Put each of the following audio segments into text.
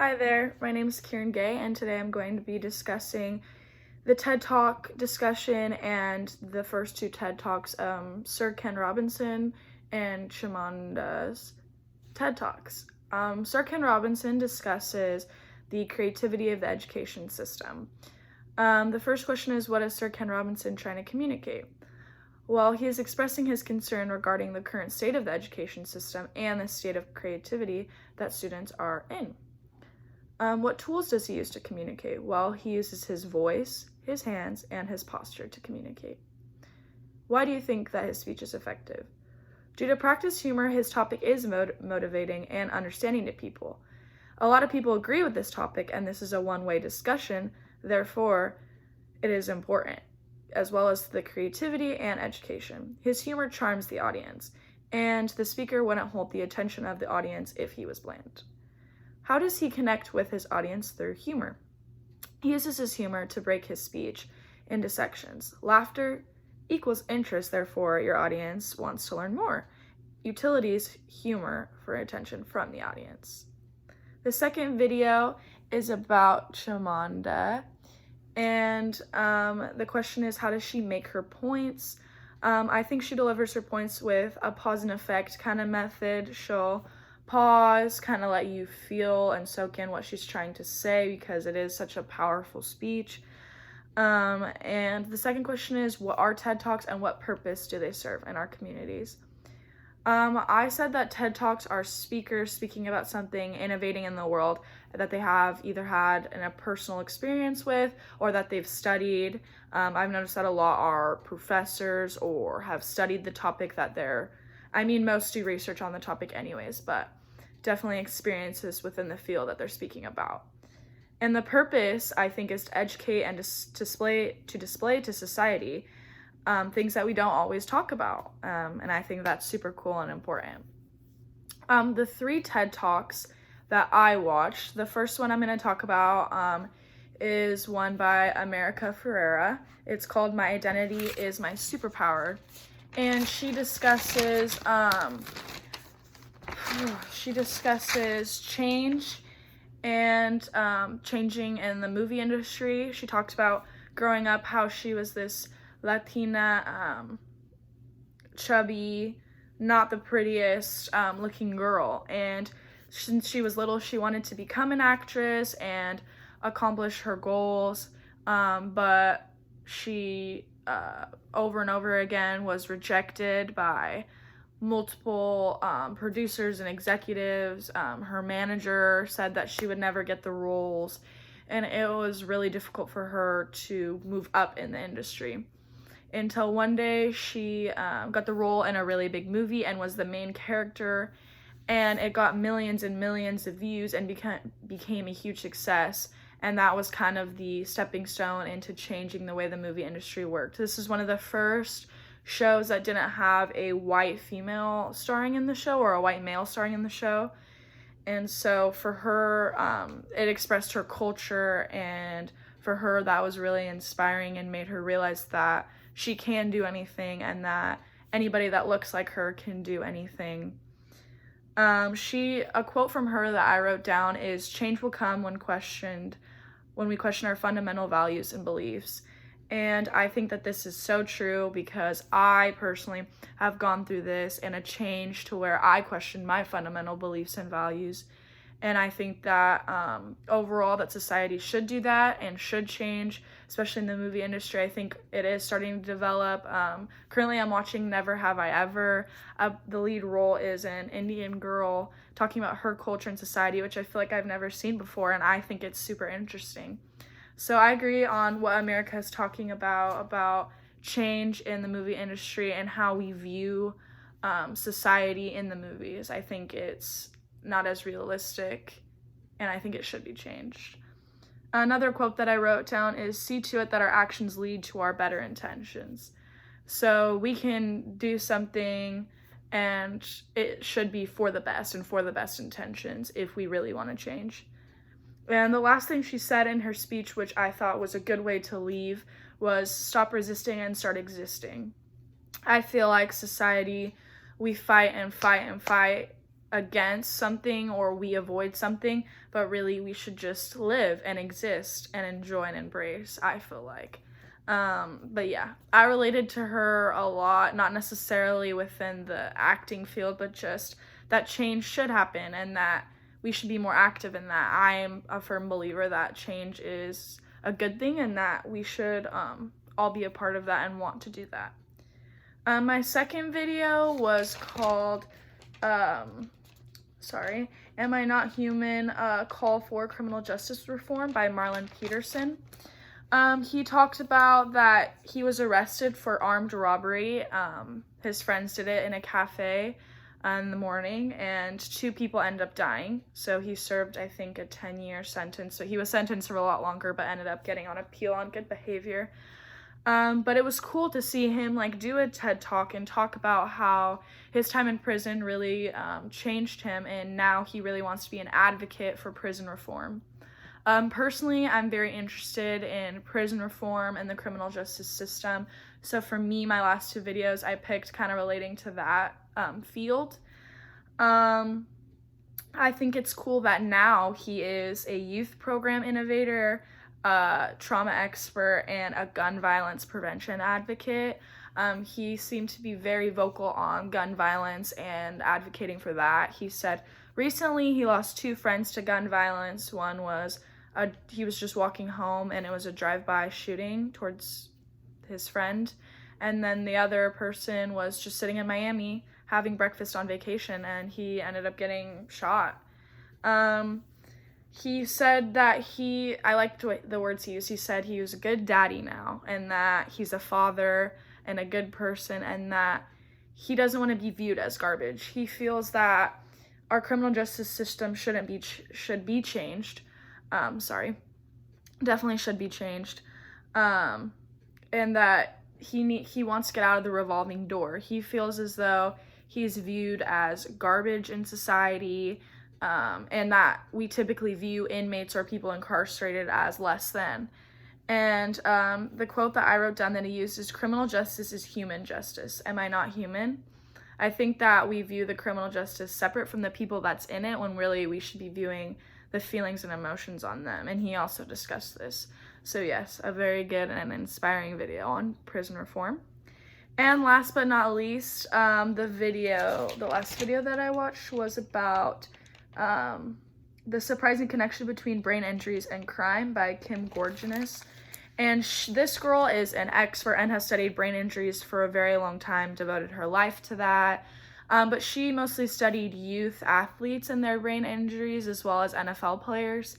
Hi there, my name is Kieran Gay, and today I'm going to be discussing the TED Talk discussion and the first two TED Talks, Sir Ken Robinson and Shamanda's TED Talks. Sir Ken Robinson discusses the creativity of the education system. The first question is, what is Sir Ken Robinson trying to communicate? Well, he is expressing his concern regarding the current state of the education system and the state of creativity that students are in. What tools does he use to communicate? Well, he uses his voice, his hands, and his posture to communicate. Why do you think that his speech is effective? Due to practice humor, his topic is motivating and understanding to people. A lot of people agree with this topic, and this is a one-way discussion, therefore, it is important, as well as the creativity and education. His humor charms the audience, and the speaker wouldn't hold the attention of the audience if he was bland. How does he connect with his audience through humor? He uses his humor to break his speech into sections. Laughter equals interest, therefore your audience wants to learn more. Utilities humor for attention from the audience. The second video is about Shamanda, and the question is, how does she make her points? I think she delivers her points with a pause and effect kind of method. She'll pause, kind of let you feel and soak in what she's trying to say because it is such a powerful speech. And the second question is, what are TED Talks and what purpose do they serve in our communities? I said that TED Talks are speakers speaking about something innovating in the world that they have either had a personal experience with or that they've studied. I've noticed that a lot are professors or have studied the topic that most do research on the topic anyways, but definitely experiences within the field that they're speaking about. And the purpose, I think, is to educate and display to society things that we don't always talk about. And I think that's super cool and important. The three TED Talks that I watched, the first one I'm going to talk about is one by America Ferrera. It's called My Identity is My Superpower. And she discusses change and changing in the movie industry. She talks about growing up, how she was this Latina, chubby, not the prettiest looking girl, and since she was little she wanted to become an actress and accomplish her goals, but she over and over again was rejected by multiple producers and executives. Her manager said that she would never get the roles, and it was really difficult for her to move up in the industry until one day she got the role in a really big movie and was the main character, and it got millions and millions of views and became a huge success. And that was kind of the stepping stone into changing the way the movie industry worked. This is one of the first shows that didn't have a white female starring in the show or a white male starring in the show. And so for her, it expressed her culture, and for her that was really inspiring and made her realize that she can do anything and that anybody that looks like her can do anything. A quote from her that I wrote down is, "Change will come when we question our fundamental values and beliefs." And I think that this is so true because I personally have gone through this and a change to where I question my fundamental beliefs and values. And I think that overall that society should do that and should change, especially in the movie industry. I think it is starting to develop. Currently I'm watching Never Have I Ever. The lead role is an Indian girl talking about her culture and society, which I feel like I've never seen before, and I think it's super interesting. So I agree on what America is talking about change in the movie industry and how we view society in the movies. I think it's not as realistic, and I think it should be changed. Another quote that I wrote down is, "See to it that our actions lead to our better intentions." So we can do something and it should be for the best and for the best intentions if we really want to change. And the last thing she said in her speech, which I thought was a good way to leave, was stop resisting and start existing. I feel like society, we fight and fight and fight against something or we avoid something, but really we should just live and exist and enjoy and embrace, I feel like. But yeah, I related to her a lot, not necessarily within the acting field, but just that change should happen and that we should be more active in that. I am a firm believer that change is a good thing and that we should all be a part of that and want to do that. My second video was called, Am I Not Human? Call for Criminal Justice Reform by Marlon Peterson. He talked about that he was arrested for armed robbery. His friends did it in a cafe in the morning, and 2 people ended up dying. So he served, I think, a 10-year sentence. So he was sentenced for a lot longer, but ended up getting on appeal on good behavior. But it was cool to see him do a TED Talk and talk about how his time in prison really changed him, and now he really wants to be an advocate for prison reform. Personally, I'm very interested in prison reform and the criminal justice system. So for me, my last 2 videos I picked kind of relating to that field. I think it's cool that now he is a youth program innovator, trauma expert, and a gun violence prevention advocate. He seemed to be very vocal on gun violence and advocating for that. He said recently he lost 2 friends to gun violence. One was he was just walking home and it was a drive-by shooting towards his friend. And then the other person was just sitting in Miami having breakfast on vacation and he ended up getting shot. He said that I liked the words he used. He said he was a good daddy now and that he's a father and a good person and that he doesn't want to be viewed as garbage. He feels that our criminal justice system should be changed. Definitely should be changed. And that he wants to get out of the revolving door. He feels as though he's viewed as garbage in society, and that we typically view inmates or people incarcerated as less than. And the quote that I wrote down that he used is, "Criminal justice is human justice. Am I not human?" I think that we view the criminal justice separate from the people that's in it when really we should be viewing the feelings and emotions on them. And he also discussed this. So yes, a very good and inspiring video on prison reform. And last but not least, the last video that I watched was about the surprising connection between brain injuries and crime by Kim Gorgenis. And this girl is an expert and has studied brain injuries for a very long time, devoted her life to that. But she mostly studied youth athletes and their brain injuries as well as NFL players.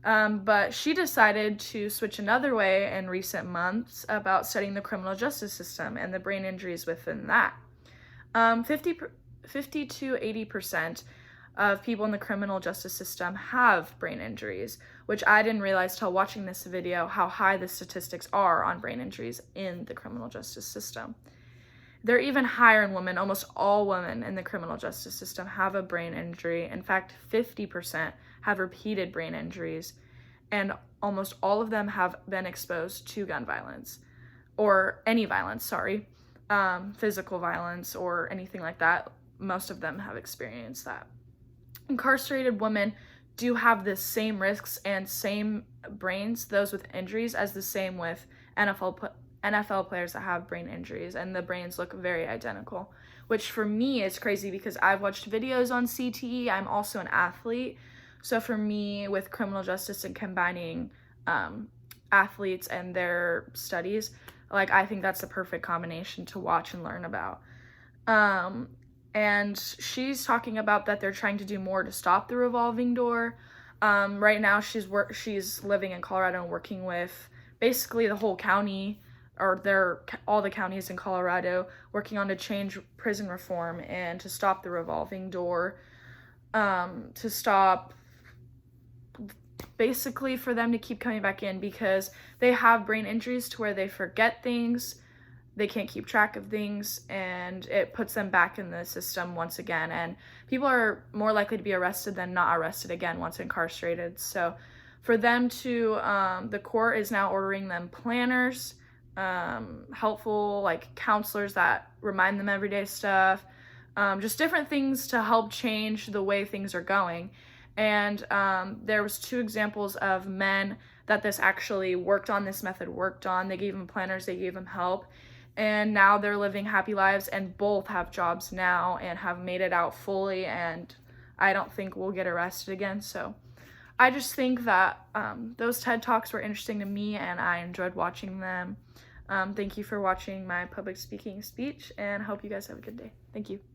But she decided to switch another way in recent months about studying the criminal justice system and the brain injuries within that. 50 to 80% of people in the criminal justice system have brain injuries, which I didn't realize till watching this video how high the statistics are on brain injuries in the criminal justice system. They're even higher in women. Almost all women in the criminal justice system have a brain injury. In fact, 50% have repeated brain injuries, and almost all of them have been exposed to gun violence, or any violence, physical violence or anything like that. Most of them have experienced that. Incarcerated women do have the same risks and same brains, those with injuries, as the same with NFL players that have brain injuries, and the brains look very identical, which for me is crazy because I've watched videos on CTE. I'm also an athlete. So for me, with criminal justice and combining athletes and their studies, I think that's the perfect combination to watch and learn about. And she's talking about that they're trying to do more to stop the revolving door. Right now, she's living in Colorado and working with basically the whole county, or all the counties in Colorado, working on to change prison reform and to stop the revolving door, to stop basically for them to keep coming back in because they have brain injuries to where they forget things, they can't keep track of things, and it puts them back in the system once again. And people are more likely to be arrested than not arrested again once incarcerated. So for them to, the court is now ordering them planners, helpful counselors that remind them everyday stuff, just different things to help change the way things are going. And there was 2 examples of men that this actually worked on, this method worked on. They gave them planners, they gave them help, and now they're living happy lives, and both have jobs now and have made it out fully, and I don't think we'll get arrested again. So I just think that those TED Talks were interesting to me, and I enjoyed watching them. Thank you for watching my public speaking speech, and I hope you guys have a good day. Thank you.